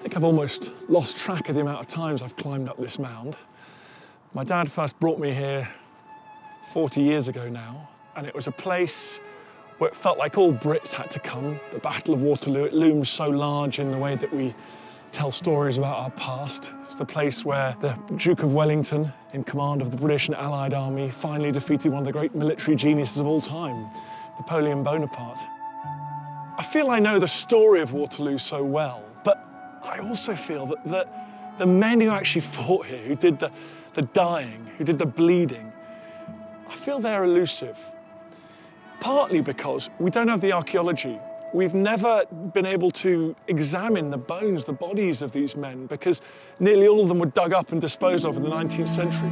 think I've almost lost track of the amount of times I've climbed up this mound. My dad first brought me here 40 years ago now, and it was a place where it felt like all Brits had to come. The Battle of Waterloo, it looms so large in the way that we tell stories about our past. It's the place where the Duke of Wellington, in command of the British and Allied army, finally defeated one of the great military geniuses of all time, Napoleon Bonaparte. I feel I know the story of Waterloo so well, but I also feel that the men who actually fought here, who did the dying, who did the bleeding, I feel they're elusive. Partly because we don't have the archaeology. We've never been able to examine the bones, the bodies of these men, because nearly all of them were dug up and disposed of in the 19th century.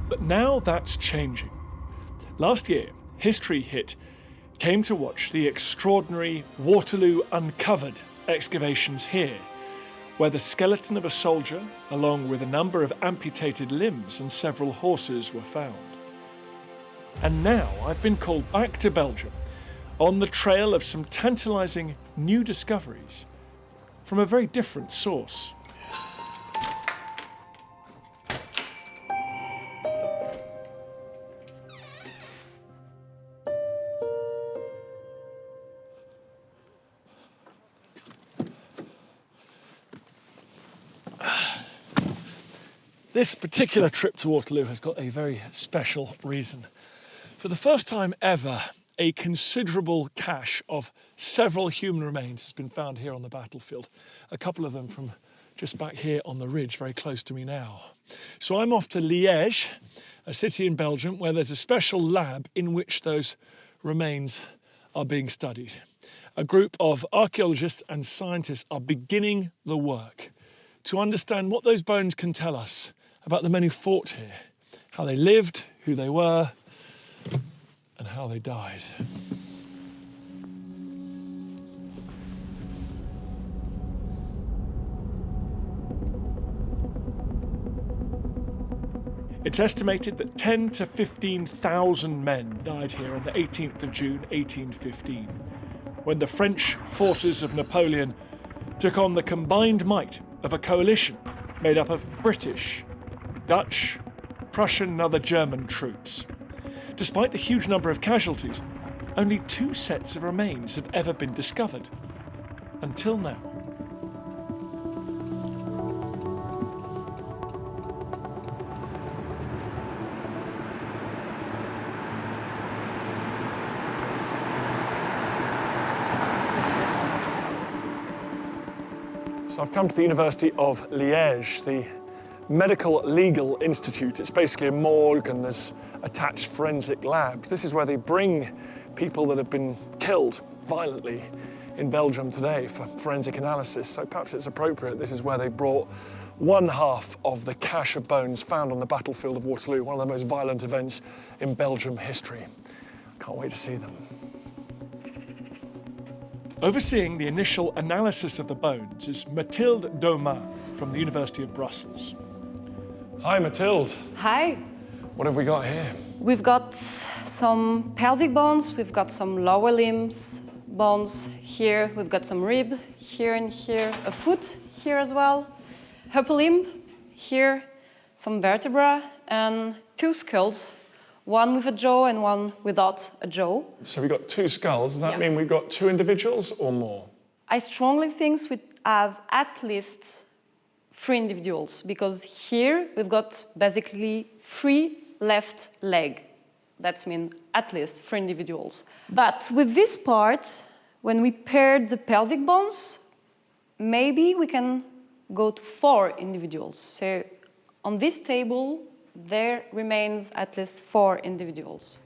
But now that's changing. Last year, History Hit came to watch the extraordinary Waterloo Uncovered excavations here, where the skeleton of a soldier, along with a number of amputated limbs and several horses, were found. And now I've been called back to Belgium on the trail of some tantalising new discoveries from a very different source. This particular trip to Waterloo has got a very special reason. For the first time ever, a considerable cache of several human remains has been found here on the battlefield. A couple of them from just back here on the ridge, very close to me now. So I'm off to Liège, a city in Belgium, where there's a special lab in which those remains are being studied. A group of archaeologists and scientists are beginning the work to understand what those bones can tell us about the men who fought here, how they lived, who they were, and how they died. It's estimated that 10 to 15,000 men died here on the 18th of June 1815, when the French forces of Napoleon took on the combined might of a coalition made up of British, Dutch, Prussian and other German troops. Despite the huge number of casualties, only 2 sets of remains have ever been discovered, until now. So I've come to the University of Liège, the Medical Legal Institute. It's basically a morgue and there's attached forensic labs. This is where they bring people that have been killed violently in Belgium today for forensic analysis. So perhaps it's appropriate. This is where they brought one half of the cache of bones found on the battlefield of Waterloo, one of the most violent events in Belgium history. Can't wait to see them. Overseeing the initial analysis of the bones is Mathilde Domain from the University of Brussels. Hi, Mathilde. Hi. What have we got here? We've got some pelvic bones, we've got some lower limbs bones here, we've got some rib here and here, a foot here as well, upper limb here, some vertebra, and 2 skulls, one with a jaw and one without a jaw. So we've got 2 skulls. Does that mean we've got 2 individuals or more? I strongly think we have at least 3 individuals, because here we've got basically 3 left leg. That means at least 3 individuals. But with this part, when we paired the pelvic bones, maybe we can go to 4 individuals. So on this table, there remains at least 4 individuals.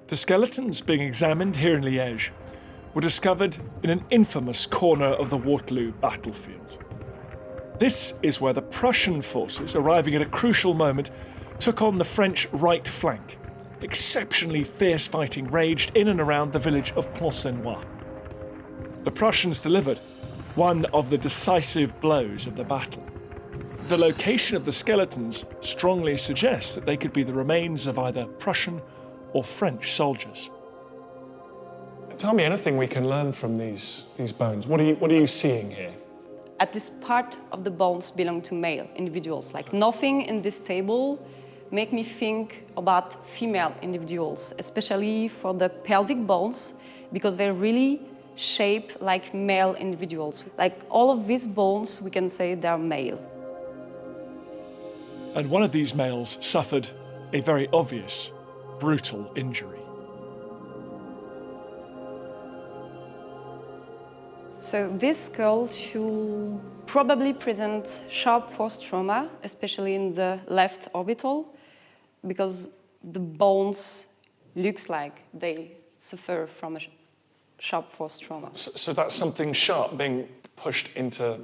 The skeletons being examined here in Liège were discovered in an infamous corner of the Waterloo battlefield. This is where the Prussian forces, arriving at a crucial moment, took on the French right flank. Exceptionally fierce fighting raged in and around the village of Plancenoit. The Prussians delivered one of the decisive blows of the battle. The location of the skeletons strongly suggests that they could be the remains of either Prussian or French soldiers. Tell me anything we can learn from these bones. What are you seeing here? At least part of the bones belong to male individuals. Like nothing in this table make me think about female individuals, especially for the pelvic bones, because they're really shaped like male individuals. Like all of these bones, we can say they're male. And one of these males suffered a very obvious, brutal injury. So this skull should probably present sharp force trauma, especially in the left orbital, because the bones looks like they suffer from a sharp force trauma. So that's something sharp being pushed into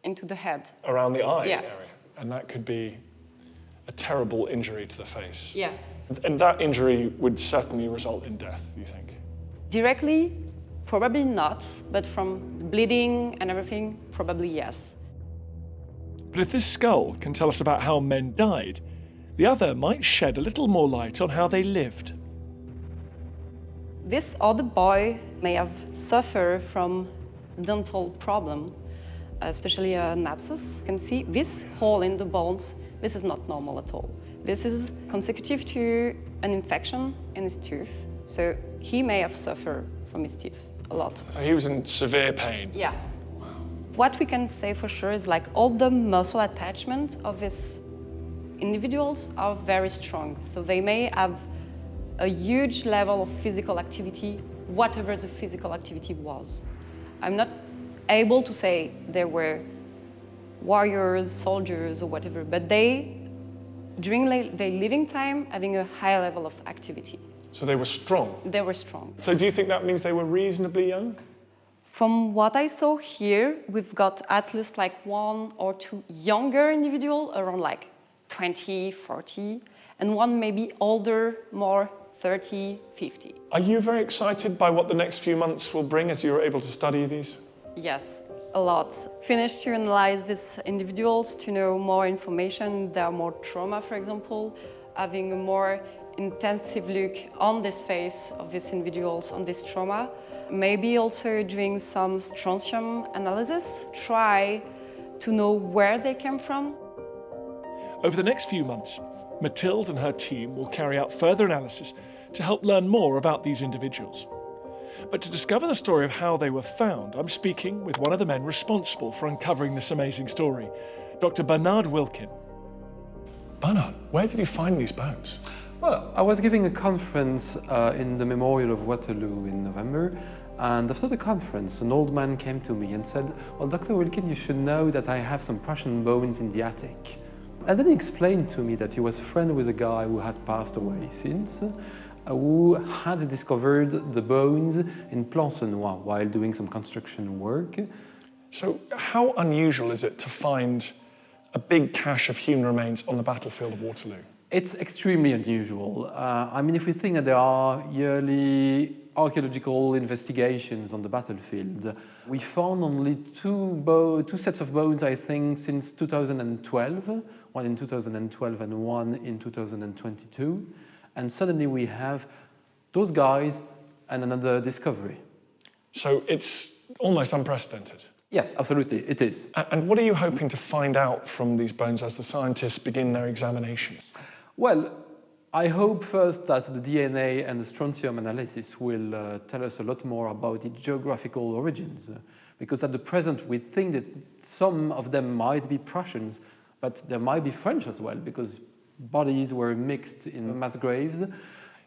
the head. Around the eye Yeah. area. And that could be a terrible injury to the face. Yeah. And that injury would certainly result in death, you think? Directly, probably not, but from bleeding and everything, probably yes. But if this skull can tell us about how men died, the other might shed a little more light on how they lived. This other boy may have suffered from dental problem, especially an abscess. You can see this hole in the bones. This is not normal at all. This is consecutive to an infection in his tooth. So he may have suffered from his teeth a lot. So he was in severe pain. Yeah. What we can say for sure is like all the muscle attachment of these individuals are very strong. So they may have a huge level of physical activity, whatever the physical activity was. I'm not able to say they were warriors, soldiers, or whatever, but they, during their living time, having a high level of activity. So they were strong? They were strong. So do you think that means they were reasonably young? From what I saw here, we've got at least like one or two younger individuals, around like 20, 40, and one maybe older, more 30, 50. Are you very excited by what the next few months will bring as you're able to study these? Yes, a lot. Finish to analyze these individuals to know more information. There are more trauma, for example, having a more intensive look on this face of these individuals, on this trauma. Maybe also doing some strontium analysis, try to know where they came from. Over the next few months, Mathilde and her team will carry out further analysis to help learn more about these individuals. But to discover the story of how they were found, I'm speaking with one of the men responsible for uncovering this amazing story, Dr. Bernard Wilkin. Bernard, where did you find these bones? Well, I was giving a conference in the Memorial of Waterloo in November, and after the conference, an old man came to me and said, "Well, Dr. Wilkin, you should know that I have some Prussian bones in the attic." And then he explained to me that he was friends with a guy who had passed away since, who had discovered the bones in Plancenoit while doing some construction work. So how unusual is it to find a big cache of human remains on the battlefield of Waterloo? It's extremely unusual. I mean, if we think that there are yearly archaeological investigations on the battlefield, we found only two sets of bones, I think, since 2012, one in 2012 and one in 2022. And suddenly we have those guys and another discovery. So it's almost unprecedented. Yes, absolutely, it is. And what are you hoping to find out from these bones as the scientists begin their examinations? Well, I hope first that the DNA and the strontium analysis will tell us a lot more about its geographical origins, because at the present we think that some of them might be Prussians, but there might be French as well, because bodies were mixed in mass graves.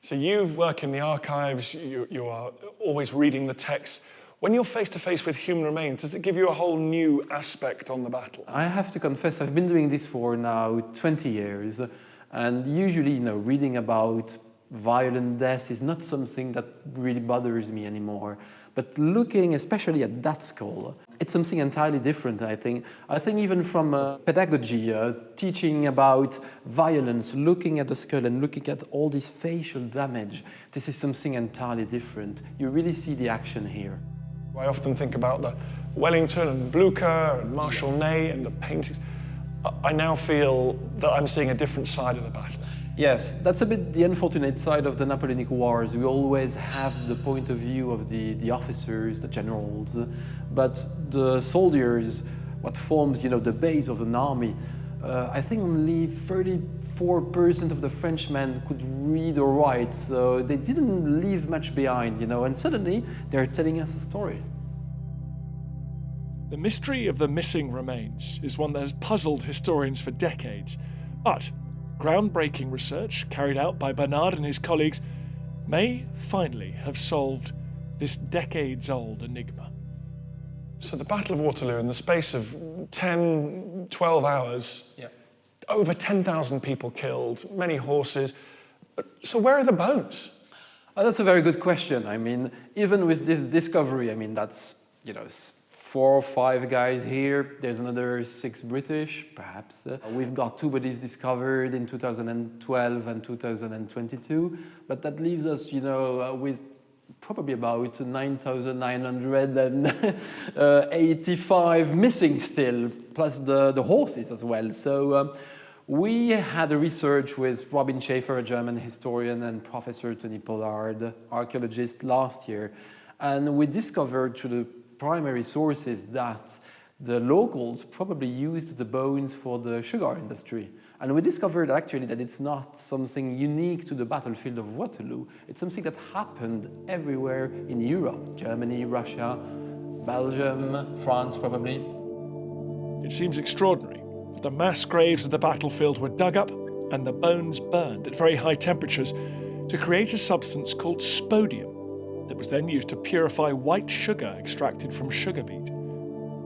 So you work in the archives, you are always reading the texts. When you're face to face with human remains, does it give you a whole new aspect on the battle? I have to confess, I've been doing this for now 20 years. And usually, reading about violent death is not something that really bothers me anymore. But looking especially at that skull, it's something entirely different, I think. I think even from pedagogy, teaching about violence, looking at the skull and looking at all this facial damage, this is something entirely different. You really see the action here. I often think about the Wellington and Blucher and Marshal Ney and the paintings. I now feel that I'm seeing a different side of the battle. Yes, that's a bit the unfortunate side of the Napoleonic Wars. We always have the point of view of the officers, the generals, but the soldiers, what forms, the base of an army, I think only 34% of the Frenchmen could read or write, so they didn't leave much behind, and suddenly they're telling us a story. The mystery of the missing remains is one that has puzzled historians for decades, but groundbreaking research carried out by Bernard and his colleagues may finally have solved this decades-old enigma. So the Battle of Waterloo, in the space of 10, 12 hours, over 10,000 people killed, many horses. So where are the bones? Oh, that's a very good question. I mean, even with this discovery, that's, 4 or 5 guys here. There's another 6 British, perhaps. We've got 2 bodies discovered in 2012 and 2022, but that leaves us, with probably about 9,985 missing still, plus the horses as well. So we had a research with Robin Schaefer, a German historian, and Professor Tony Pollard, archaeologist, last year, and we discovered through the primary sources that the locals probably used the bones for the sugar industry. And we discovered actually that it's not something unique to the battlefield of Waterloo. It's something that happened everywhere in Europe, Germany, Russia, Belgium, France probably. It seems extraordinary, but the mass graves of the battlefield were dug up and the bones burned at very high temperatures to create a substance called spodumene that was then used to purify white sugar extracted from sugar beet.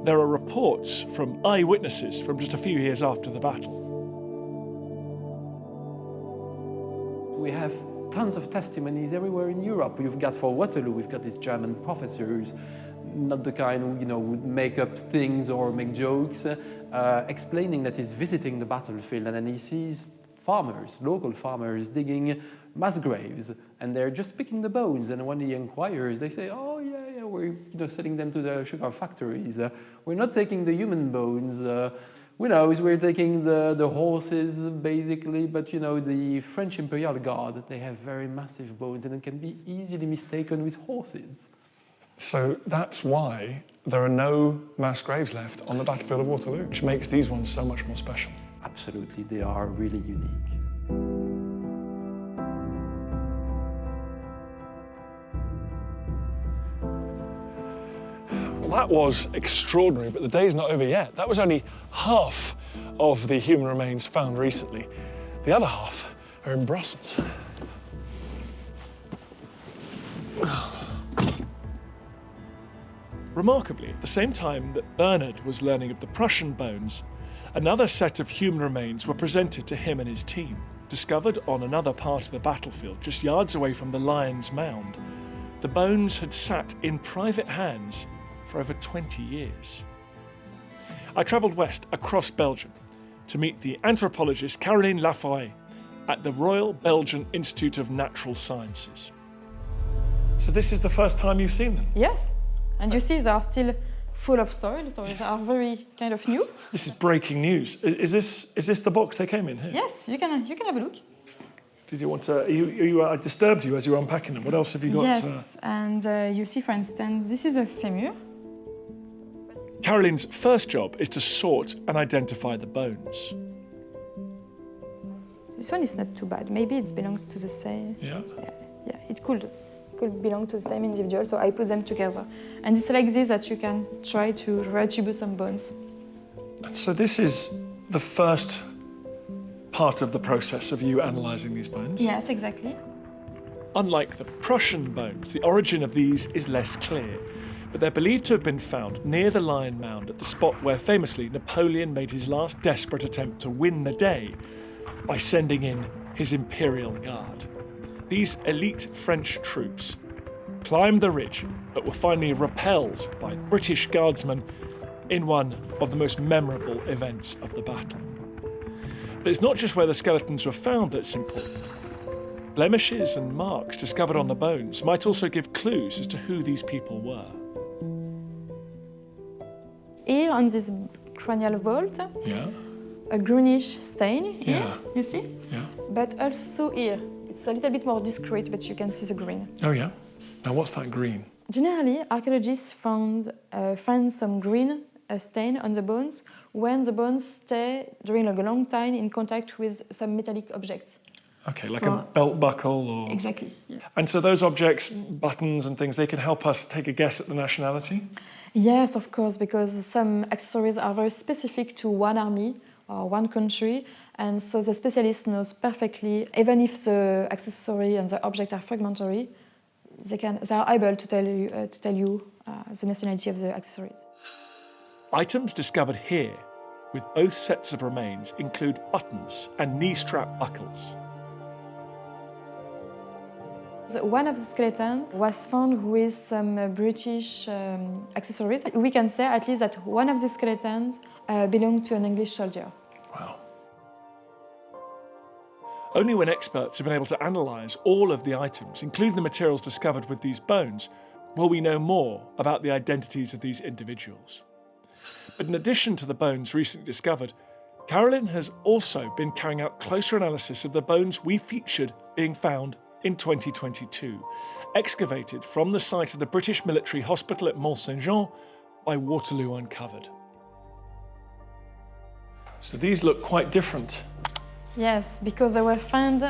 There are reports from eyewitnesses from just a few years after the battle. We have tons of testimonies everywhere in Europe. We've got for Waterloo, we've got these German professors, not the kind who would make up things or make jokes, explaining that he's visiting the battlefield and then he sees farmers, local farmers, digging mass graves, and they're just picking the bones. And when he inquires, they say, "Oh yeah, we're selling them to the sugar factories. We're not taking the human bones. We're taking the horses basically." But the French Imperial Guard, they have very massive bones, and it can be easily mistaken with horses. So that's why there are no mass graves left on the battlefield of Waterloo, which makes these ones so much more special. Absolutely, they are really unique. That was extraordinary, but the day's not over yet. That was only half of the human remains found recently. The other half are in Brussels. Remarkably, at the same time that Bernard was learning of the Prussian bones, another set of human remains were presented to him and his team, discovered on another part of the battlefield, just yards away from the Lion's Mound. The bones had sat in private hands for over 20 years. I travelled west across Belgium to meet the anthropologist Caroline Laforêt at the Royal Belgian Institute of Natural Sciences. So this is the first time you've seen them? Yes, and you see they are still full of soil, so they are very kind of new. This is breaking news. Is this the box they came in here? Yes, you can have a look. Did you want to? I disturbed you as you were unpacking them. What else have you got? Yes, and you see, for instance, this is a femur. Caroline's first job is to sort and identify the bones. This one is not too bad. Maybe it belongs to the same. Yeah. Yeah, it could belong to the same individual. So I put them together, and it's like this that you can try to reattribute some bones. So this is the first part of the process of you analysing these bones? Yes, exactly. Unlike the Prussian bones, the origin of these is less clear, but they're believed to have been found near the Lion Mound at the spot where famously Napoleon made his last desperate attempt to win the day by sending in his Imperial Guard. These elite French troops climbed the ridge but were finally repelled by British guardsmen in one of the most memorable events of the battle. But it's not just where the skeletons were found that's important. Blemishes and marks discovered on the bones might also give clues as to who these people were. Here on this cranial vault, a greenish stain here, Yeah. you see? Yeah. But also here. It's a little bit more discreet, but you can see the green. Oh, yeah. Now, what's that green? Generally, archaeologists find some green stain on the bones when the bones stay during a long time in contact with some metallic objects. Okay, like a belt buckle or... Exactly. Yeah. And so those objects, buttons and things, they can help us take a guess at the nationality? Yes, of course, because some accessories are very specific to one army or one country, and so the specialist knows perfectly, even if the accessory and the object are fragmentary, they are able to tell you the nationality of the accessories. Items discovered here, with both sets of remains, include buttons and knee strap buckles. One of the skeletons was found with some British accessories. We can say at least that one of the skeletons belonged to an English soldier. Wow. Only when experts have been able to analyse all of the items, including the materials discovered with these bones, will we know more about the identities of these individuals. But in addition to the bones recently discovered, Carolyn has also been carrying out closer analysis of the bones we featured being found in 2022, excavated from the site of the British military hospital at Mont-Saint-Jean by Waterloo Uncovered. So these look quite different. Yes, because they were found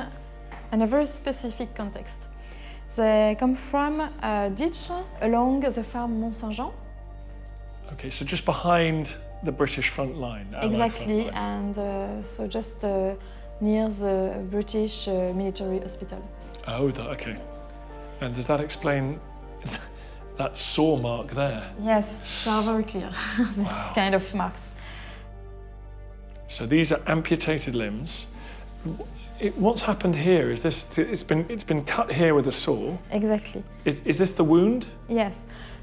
in a very specific context. They come from a ditch along the farm Mont-Saint-Jean. Okay, so just behind the British front line. Exactly, Front line. and so just near the British military hospital. Oh, okay. And does that explain that saw mark there? Yes, they are very clear, this kind of marks. So these are amputated limbs. What's happened here? Is this? It's been cut here with a saw. Exactly. Is this the wound? Yes.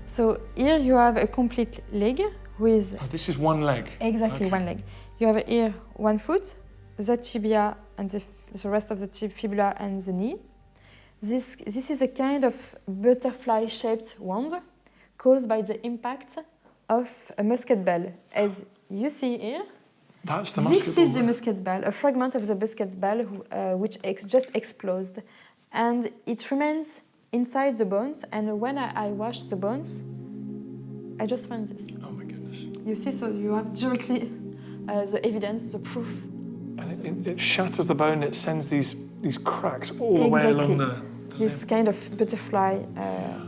So here you have a complete leg with... Oh, this is one leg. Exactly, Okay. one leg. You have here one foot, the tibia and the rest of the fibula and the knee. This is a kind of butterfly-shaped wound caused by the impact of a musket ball. As you see here, That's the musket this ball is the there. musket ball, a fragment of the musket ball which just exploded. And it remains inside the bones, and when I wash the bones, I just found this. Oh my goodness. You see, so you have directly the evidence, the proof. And it shatters the bone, it sends these cracks all the way along the this kind of butterfly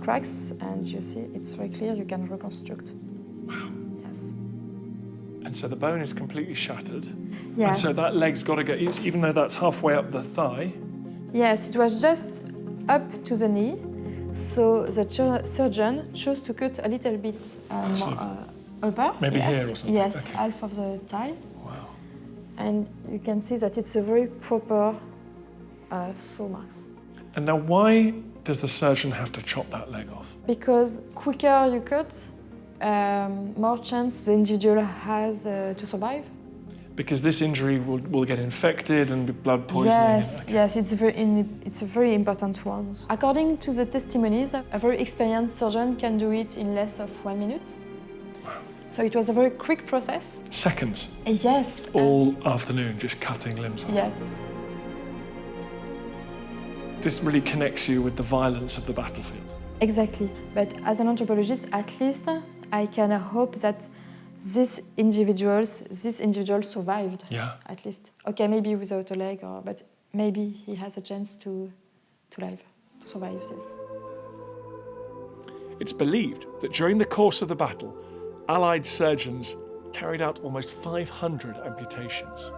cracks, and you see, it's very clear, you can reconstruct. Wow. Yes. And so the bone is completely shattered. Yes. And so that leg's got to go, even though that's halfway up the thigh. Yes, it was just up to the knee, so the surgeon chose to cut a little bit more upper. Maybe yes. here or something. Yes, Okay. half of the thigh. Wow. And you can see that it's a very proper saw marks. And now why does the surgeon have to chop that leg off? Because quicker you cut, more chance the individual has to survive. Because this injury will get infected and be blood poisoning. Yes, Okay. yes, it's a very important one. According to the testimonies, a very experienced surgeon can do it in less of 1 minute. Wow. So it was a very quick process. Seconds. Yes. All afternoon, just cutting limbs off. Yes. This really connects you with the violence of the battlefield. Exactly. But as an anthropologist, at least I can hope that this individual survived. Yeah. At least. Okay, maybe without a leg, but maybe he has a chance to survive this. It's believed that during the course of the battle, Allied surgeons carried out almost 500 amputations.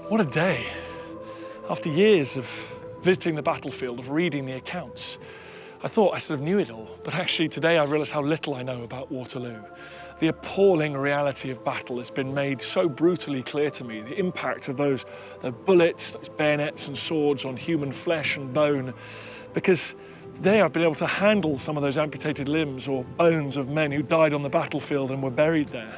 What a day. After years of visiting the battlefield, of reading the accounts, I thought I sort of knew it all, but actually today I realised how little I know about Waterloo. The appalling reality of battle has been made so brutally clear to me, the impact of the bullets, those bayonets and swords on human flesh and bone, because today I've been able to handle some of those amputated limbs or bones of men who died on the battlefield and were buried there.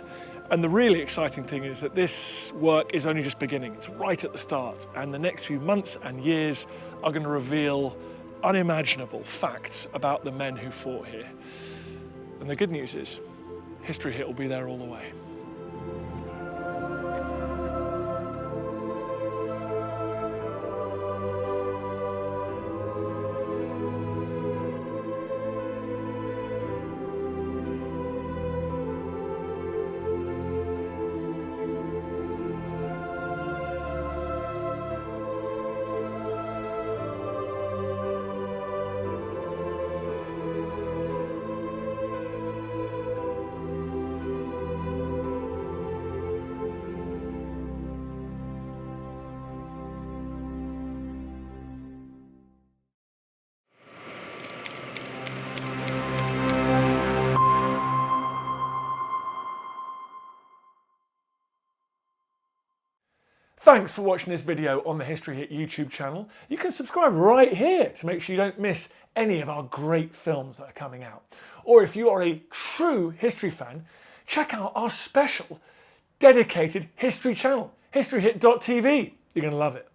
And the really exciting thing is that this work is only just beginning. It's right at the start, and the next few months and years are going to reveal unimaginable facts about the men who fought here. And the good news is, History Hit will be there all the way. Thanks for watching this video on the History Hit YouTube channel. You can subscribe right here to make sure you don't miss any of our great films that are coming out. Or if you are a true history fan, check out our special dedicated history channel, historyhit.tv. You're going to love it.